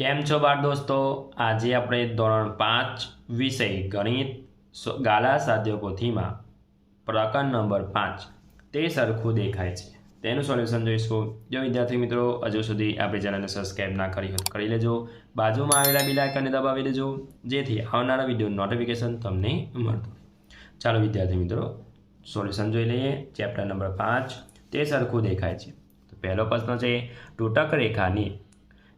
કેમ છો બાળ દોસ્તો? આજે આપણે ધોરણ 5 વિષય ગણિત ગાલા સાધ્ય પોથીમાં પ્રકરણ નંબર 5 તે સરખું દેખાય છે તેનું સોલ્યુશન જોઈશું। જો વિદ્યાર્થી મિત્રો હજુ સુધી આપણી ચેનલને સબસ્ક્રાઇબ ના કરી હોય તો કરી લેજો, બાજુમાં આવેલા બેલ આઇકનને દબાવી દેજો જેથી આવનારા વિડીયો નોટિફિકેશન તમને મળતું રહે। ચાલો વિદ્યાર્થી મિત્રો સોલ્યુશન જોઈ લઈએ। ચેપ્ટર નંબર 5 તે સરખું દેખાય છે। તો પહેલો પ્રશ્ન છે, તૂટક રેખાની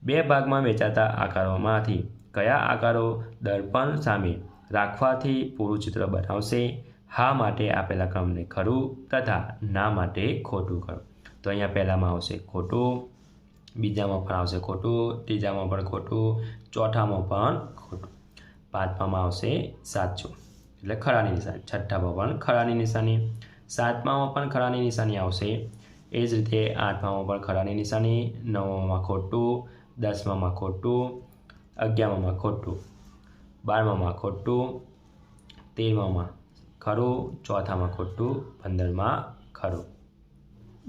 બે ભાગમાં વહેંચાતા આકારોમાંથી કયા આકારો દર્પણ સામે રાખવાથી પૂરું ચિત્ર બનાવશે? હા માટે આપેલા ક્રમને ખરું તથા ના માટે ખોટું કરો। તો અહીંયા પહેલામાં આવશે ખોટું, બીજામાં પણ આવશે ખોટું, ત્રીજામાં પણ ખોટું, ચોથામાં પણ ખોટું, પાંચમામાં આવશે સાચું એટલે ખરાની નિશાની, છઠ્ઠામાં પણ ખરાની નિશાની, સાતમામાં પણ ખરાની નિશાની આવશે। એ જ રીતે આઠમામાં પણ ખરાની નિશાની, નવમામાં ખોટું, દસમામાં ખોટું, અગિયારમાં ખોટું, બારમામાં ખોટું, તેરમામાં ખરું, ચોથામાં ખોટું, 15માં ખરું।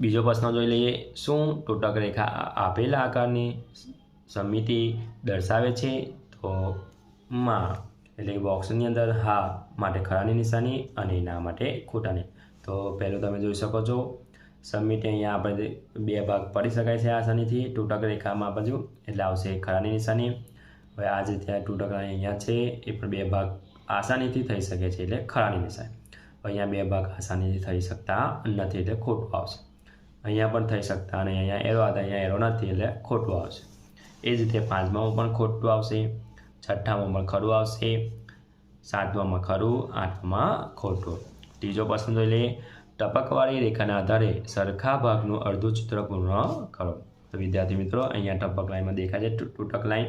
બીજો પ્રશ્ન જોઈ લઈએ, શું તૂટક રેખા આપેલા આકારની સમિતિ દર્શાવે છે? તો માં એટલે બોક્સની અંદર હા માટે ખરાની નિશાની અને ના માટે ખોટાની। તો પહેલું તમે જોઈ શકો છો સમિતિ અહીંયા આપણે બે ભાગ પડી શકાય છે આસાનીથી તૂટક રેખામાં બાજુ એટલે આવશે ખરાની નિશાની। હવે આ જે ત્યાં તૂટક અહીંયા છે એ પણ બે ભાગ આસાનીથી થઈ શકે છે એટલે ખરાની નિશાની। અહીંયા બે ભાગ આસાનીથી થઈ શકતા નથી એટલે ખોટું આવશે। અહીંયા પણ થઈ શકતા અને અહીંયા એરો હતા, અહીંયા એરો નથી એટલે ખોટું આવશે। એ જ રીતે પાંચમામાં પણ ખોટું આવશે, છઠ્ઠામાં પણ ખરું આવશે, સાતમામાં ખરું, આઠમાં ખોટું। ત્રીજો પ્રશ્ન જોઈ લઈએ, ટપકવાળી રેખાના આધારે સરખા ભાગનું અડધું ચિત્ર પૂર્ણ કરો। તો વિદ્યાર્થી મિત્રો અહીંયા ટપક લાઈનમાં દેખાય છે તૂટક લાઈન,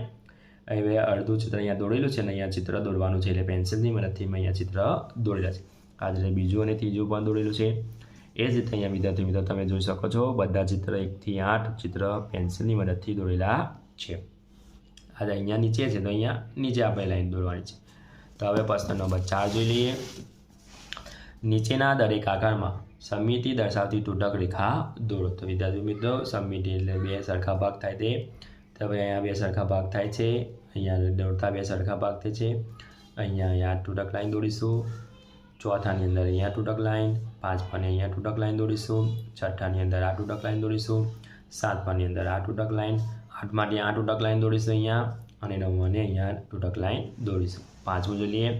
હવે અડધું ચિત્ર અહીંયા દોરેલું છે અને અહીંયા ચિત્ર દોરવાનું છે એટલે પેન્સિલની મદદથી મેં અહીંયા ચિત્ર દોરેલા છે। આ રીતે બીજું અને ત્રીજું પણ દોરેલું છે। એ જ રીતે અહીંયા વિદ્યાર્થી મિત્રો તમે જોઈ શકો છો બધા ચિત્ર 1 થી 8 ચિત્ર પેન્સિલની મદદથી દોરેલા છે। આજે અહીંયા નીચે છે તો અહીંયા નીચે આપણે લાઈન દોરવાની છે। તો હવે પ્રશ્ન નંબર 4 જોઈ લઈએ, નીચેના દરેક આકારમાં સમિતિ દર્શાવતી તૂટક રેખા દોરો। તો વિદ્યાર્થી મિત્રો સમિતિ એટલે બે સરખા ભાગ થાય તે, તો હવે અહીંયા બે સરખા ભાગ થાય છે, અહીંયા દોરતા બે સરખા ભાગ થાય છે। અહીંયા તૂટક લાઈન દોરીશું, ચોથાની અંદર અહીંયા તૂટક લાઈન, પાંચમાની અહીંયા તૂટક લાઈન દોરીશું, છઠ્ઠાની અંદર આ તૂટક લાઈન દોરીશું, સાતમાની અંદર આ તૂટક લાઈન, આઠમાની આ તૂટક લાઈન દોરીશું અહીંયા અને નવમાની અહીંયા તૂટક લાઈન દોરીશું। પાંચમું જોઈ લઈએ,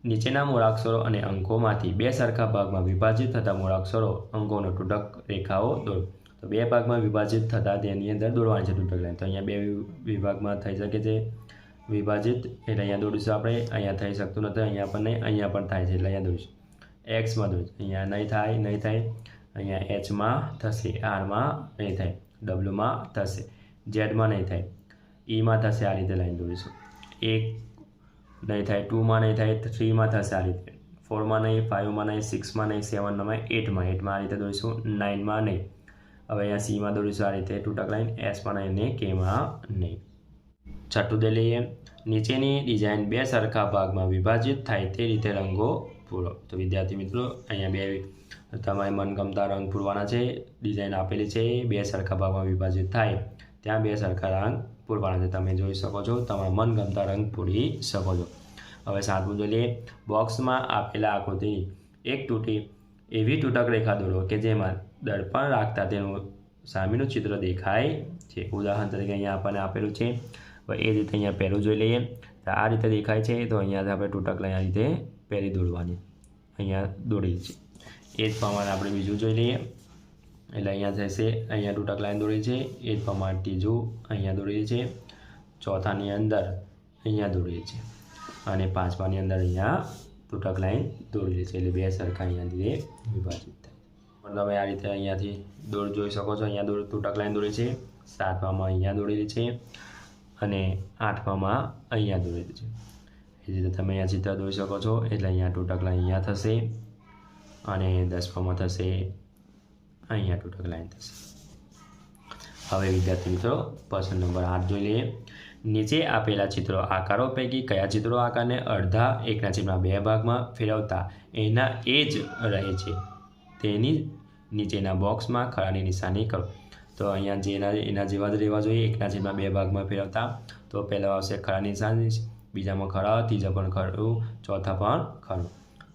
નીચેના મૂળાક્ષરો અને અંકોમાંથી બે સરખા ભાગમાં વિભાજિત થતા મૂળાક્ષરો અંકોનો તૂટક રેખાઓ દોરો। તો બે ભાગમાં વિભાજિત થતા તેની અંદર દોરવાની છે તૂટક લાઈન। તો અહીંયા બે વિભાગમાં થઈ શકે છે વિભાજિત એટલે અહીંયા દોરીશું આપણે, અહીંયા થઈ શકતું નથી, અહીંયા પણ નહીં, અહીંયા પણ થાય છે એટલે અહીંયા દોરીશું। એક્સમાં દોરીશું, અહીંયા નહીં થાય, અહીંયા એચમાં થશે, આરમાં નહીં થાય, ડબલ્યુમાં થશે, ઝેડમાં નહીં થાય, ઈમાં થશે, આ રીતે લાઈન દોરીશું। એક નહીં થાય, 2માં નહીં થાય, 3માં થશે આ રીતે, 4માં નહીં, 5માં નહીં, 6માં નહીં, 7માં, 8માં આ રીતે દોરીશું, 9માં નહીં। હવે અહીંયા સીમાં દોરીશું આ રીતે તૂટક લાઈન, એસમાં નહીં ને કેમાં નહીં। છઠ્ઠું દે લઈએ, નીચેની ડિઝાઇન બે સરખા ભાગમાં વિભાજિત થાય તે રીતે રંગો પૂરો। તો વિદ્યાર્થી મિત્રો અહીંયા બે તમારે મનગમતા રંગ પૂરવાના છે, ડિઝાઇન આપેલી છે, બે સરખા ભાગમાં વિભાજિત થાય ત્યાં બે સરખા રંગ પૂરવાના છે। તમે જોઈ શકો છો તમારા મનગમતા રંગ પૂરી શકો છો। હવે સાતમું જોઈ લઈએ, બોક્સમાં આપેલા આકૃતિ એક તૂટી એવી તૂટક રેખા દોરો કે જેમાં દર્પણ રાખતા તેનું સામેનું ચિત્ર દેખાય છે। ઉદાહરણ તરીકે અહીંયા આપણને આપેલું છે। હવે એ રીતે અહીંયા પહેલું જોઈ લઈએ, તો આ રીતે દેખાય છે તો અહીંયાથી આપણે તૂટક લાઈન આ રીતે પહેરી દોરવાની, અહીંયા દોરેલી છે। એ જ પ્રમાણે આપણે બીજું જોઈ લઈએ એટલે અહીંયા થશે, અહીંયા તૂટક લાઈન દોરી છે, એ જ પ્રમાણે ત્રીજું અહીંયા દોરેલી છે, ચોથાની અંદર અહીંયા દોરેલી છે અને પાંચમાની અંદર અહીંયા તૂટક લાઈન દોરેલી છે એટલે બે સરખા અહીંયાથી વિભાજિત થાય। મતલબ આ રીતે અહીંયાથી જોઈ શકો છો, અહીંયા તૂટક લાઈન દોરી છે, સાતમામાં અહીંયા દોરેલી છે અને આઠમામાં અહીંયા દોરેલી છે। એ રીતે તમે અહીંયા ચિત્ર દોરી શકો છો એટલે અહીંયા તૂટક લાઈન અહીંયા થશે અને દસમામાં થશે, અહીંયા તૂટક લાઈન થશે। હવે વિદ્યાર્થી મિત્રો પ્રશ્ન નંબર 8 જોઈ લઈએ, નીચે આપેલા ચિત્રો આકારો પૈકી કયા ચિત્રો આકારને અડધા 1/2 ભાગમાં ફેરવતા એના એ જ રહે છે તેની નીચેના બોક્સમાં ખરાની નિશાની કરો। તો તો અહીંયા જેના એના જેવા જ રહેવા જોઈએ. 1/2 ભાગમાં ફેરવતા તો પહેલાં આવશે ખરાની નિશાની, બીજામાં ખરા, ત્રીજા પણ ખરું, ચોથા પણ ખરું,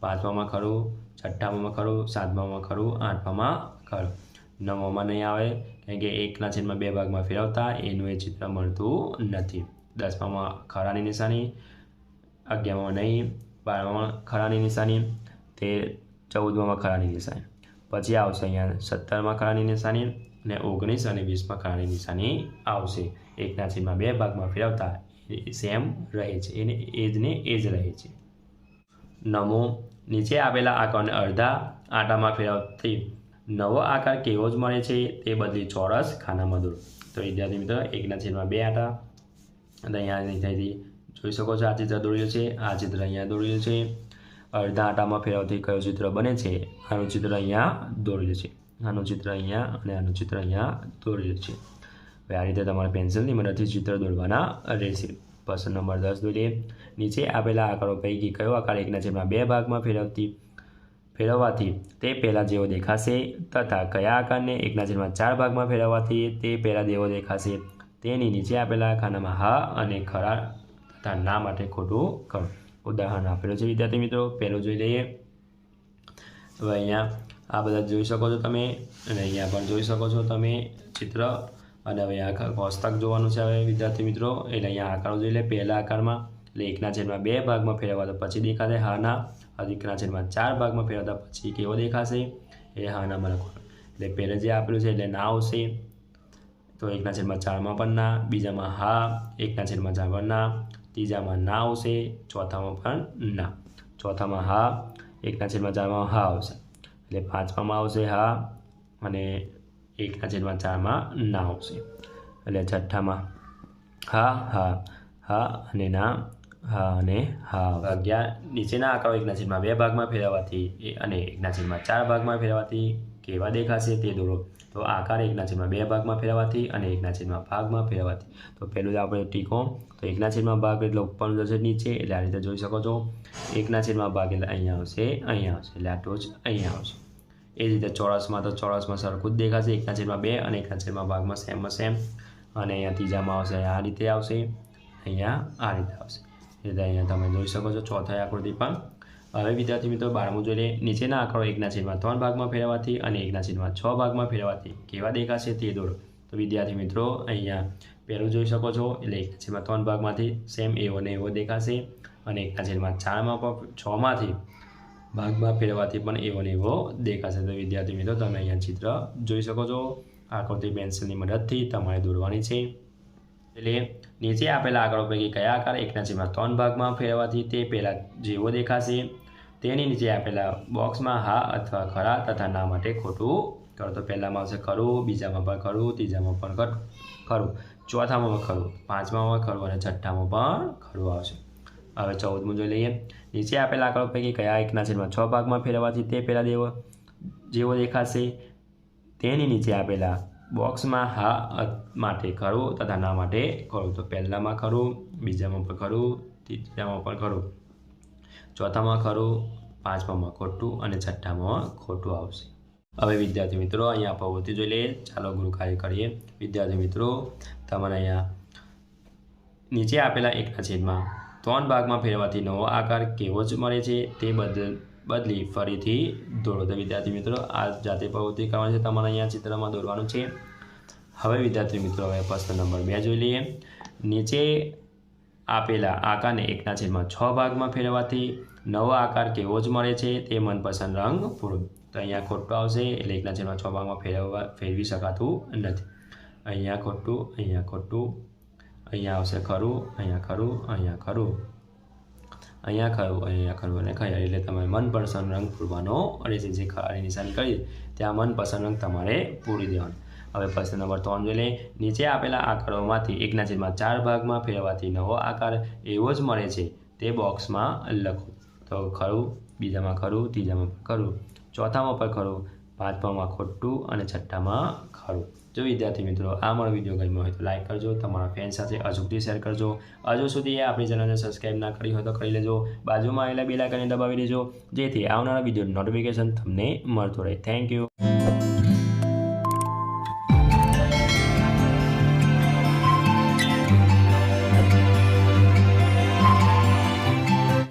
પાંચમામાં ખરું, છઠ્ઠામાં ખરું, સાતમામાં ખરું, આઠમામાં ખરું, નવમામાં નહીં આવે કારણ કે 1/2 ભાગમાં ફેરવતા એનું એ ચિત્ર મળતું નથી. 10મામાં ખરાની નિશાની, 11મામાં નહીં, 12મામાં ખરાની નિશાની, 14મામાં ખરાની નિશાની, પછી આવશે અહીંયા 17માં ખરાની નિશાની અને 19 અને 20માં ખરાની નિશાની આવશે. 1/2 ભાગમાં ફેરવતા સેમ રહે છે, એને એ જ રહે છે. 9મો, નીચે આપેલા આકારને અડધા આટામાં ફેરવતી નવો આકાર કેવો જ મળે છે તે બદલી ચોરસ ખાનામાં દોરો. તો વિદ્યાર્થી મિત્રો 1/2 આટા અને અહીંયાથી જોઈ શકો છો આ ચિત્ર દોરેલું છે, આ ચિત્ર અહીંયા દોરેલું છે. અડધા આટામાં ફેરવતી કયું ચિત્ર બને છે? આનું ચિત્ર અહીંયા દોરેલું છે, આનું ચિત્ર અહીંયા અને આનું ચિત્ર અહીંયા દોરેલું છે. હવે આ રીતે તમારે પેન્સિલની મદદથી ચિત્ર દોરવાના રહેશે. પ્રશ્ન નંબર 10 દોરીએ. નીચે આપેલા આકારો પૈકી કયો આકાર 1/2 ભાગમાં ફેરવવાથી તે પહેલાં જેવો દેખાશે તથા કયા આકારને 1/4 ભાગમાં ફેરવવાથી તે પહેલાં જેવો દેખાશે તેની નીચે આપેલા ખાનામાં હા અને ખરા તથા ના માટે ખોટું કરો. ઉદાહરણ આપેલું છે વિદ્યાર્થી મિત્રો. પહેલું જોઈ લઈએ. હવે અહીંયા આ બધા જોઈ શકો છો તમે અને અહીંયા પણ જોઈ શકો છો તમે ચિત્ર. અને હવે આ કોષ્ટક જોવાનું છે હવે વિદ્યાર્થી મિત્રો. એટલે અહીંયા આકારો જોઈ લે. પહેલા આકારમાં એટલે 1/2 ભાગમાં ફેરવવા તો પછી દેખાશે હા ના, 1/4 ભાગમાં ફેરવતા પછી કેવો દેખાશે એ હા ના મને. એટલે પહેલે જે આપેલું છે એટલે ના આવશે, તો 1/4માં પણ ના, બીજામાં હા, 1/4 પણ ના, ત્રીજામાં ના આવશે, ચોથામાં પણ ના, ચોથામાં હા, 1/4માં હા આવશે, એટલે પાંચમામાં આવશે હા અને 1/4માં ના આવશે, એટલે છઠ્ઠામાં હા હા હા અને ના, હા અને હા. 11 નીચેના આકારો 1/2 ભાગમાં ફેરવવાથી અને 1/4 ભાગમાં ફેરવવાથી કેવા દેખાશે તે દોરો. તો આકાર 1/2 ભાગમાં ફેરવવાથી અને 1/4 ભાગમાં ફેરવવાથી. તો પહેલું જ આપણે ટીકો, તો 1/4 ભાગ એટલે ઉપરનું જશે નીચે, એટલે આ રીતે જોઈ શકો છો. 1/4 ભાગ એટલે અહીંયા આવશે, એટલે આ ટોચ અહીંયા આવશે. એ જ રીતે ચોરસમાં તો ચોરસમાં સરખું જ દેખાશે, 1/2 અને 1/4 ભાગમાં સેમ. અને અહીંયા ત્રીજામાં આવશે આ રીતે આવશે, અહીંયા આ રીતે આવશે. એ રીતે અહીંયા તમે જોઈ શકો છો ચોથા આકૃતિ પણ. હવે વિદ્યાર્થી મિત્રો 12મું જોઈ લે. નીચેના આંકડો 1/3 ભાગમાં ફેરવવાથી અને 1/6 ભાગમાં ફેરવવાથી કેવા દેખાશે તે દોરો. તો વિદ્યાર્થી મિત્રો અહીંયા પહેલું જોઈ શકો છો એટલે 1/3 ભાગમાંથી સેમ એવો ને એવો દેખાશે અને 1/4માં પણ 6માંથી ભાગમાં ફેરવવાથી પણ એવો ને એવો દેખાશે. તો વિદ્યાર્થી મિત્રો તમે અહીંયા ચિત્ર જોઈ શકો છો. આકૃતિ પેન્સિલની મદદથી તમારે દોરવાની છે. એટલે નીચે આપેલા આંકડો પૈકી કયા આકાર 1/3 ભાગમાં ફેરવવાથી તે પહેલાં જેવો દેખાશે તેની નીચે આપેલા બોક્સમાં હા અથવા ખરા તથા ના માટે ખોટું કરો. તો પહેલામાં આવશે ખરું, બીજામાં પણ ખરું, ત્રીજામાં પણ ખરું, ચોથામાં ખરું, પાંચમામાં ખરું અને છઠ્ઠામાં પણ ખરું આવશે. હવે 14મું જોઈ લઈએ. નીચે આપેલા આંકડો પૈકી કયા 1/6 ભાગમાં ફેરવવાથી તે પહેલાં જેવો દેખાશે તેની નીચે આપેલા બોક્સમાં હા માટે ખરું તથા ના માટે ખરું. તો પહેલામાં ખરું, બીજામાં પણ ખરું, ત્રીજામાં પણ ખરું, ચોથામાં ખરું, પાંચમામાં ખોટું અને છઠ્ઠામાં ખોટું આવશે. હવે વિદ્યાર્થી મિત્રો અહીંયા પ્રવૃત્તિ જોઈ લઈએ. ચાલો ગૃહ કાર્ય કરીએ. વિદ્યાર્થી મિત્રો તમારે અહીંયા નીચે આપેલા 1/3 ભાગમાં ફેરવવાથી નવો આકાર કેવો જ મળે છે તે બદલી ફરીથી દોરો. તો વિદ્યાર્થી મિત્રો આ જાતે પ્રવૃત્તિ કરવાની છે, તમારે અહીંયા ચિત્રમાં દોરવાનું છે. હવે વિદ્યાર્થી મિત્રો હવે પ્રશ્ન નંબર 2 જોઈ લઈએ. નીચે આપેલા આકારને 1/6 ભાગમાં ફેરવવાથી નવો આકાર કેવો જ મળે છે તે મનપસંદ રંગ પૂરો. તો અહીંયા ખોટું આવશે એટલે 1/6 ભાગમાં ફેરવી શકાતું નથી. અહીંયા ખોટું, અહીંયા ખોટું, અહીંયા આવશે ખરું, અહીંયા ખરું, અહીંયા ખરું, અહીંયા ખરું, અહીંયા ખરું અને ખરું. એટલે તમારે મનપસંદ રંગ પૂરવાનો રહેશે. જે ખરાની નિશાની કરી ત્યાં મનપસંદ રંગ તમારે પૂરી દેવાનો. હવે પ્રશ્ન નંબર 3 જોઈ લઈએ. નીચે આપેલા આકારોમાંથી 1/4 ભાગમાં ફેરવવાથી નવો આકાર એવો જ મળે છે તે બોક્સમાં લખો. તો ખરું, બીજામાં ખરું, ત્રીજામાં ખરું, ચોથામાં પણ ખરું, પાંચમામાં ખોટું અને છઠ્ઠામાં ખરું. જો વિદ્યાર્થી મિત્રો આ મારો વિડીયો ગમ્યો હોય તો લાઈક કરજો, તમારા ફ્રેન્ડ સાથે અચૂકથી શેર કરજો. હજુ સુધી આપણી ચેનલને સબસ્ક્રાઈબ ના કરી હોય તો કરી લેજો. બાજુમાં આવેલા બેલ આઇકનને દબાવી દેજો જેથી આવનારા વિડીયો નોટિફિકેશન તમને મળતું રહે. Thank you.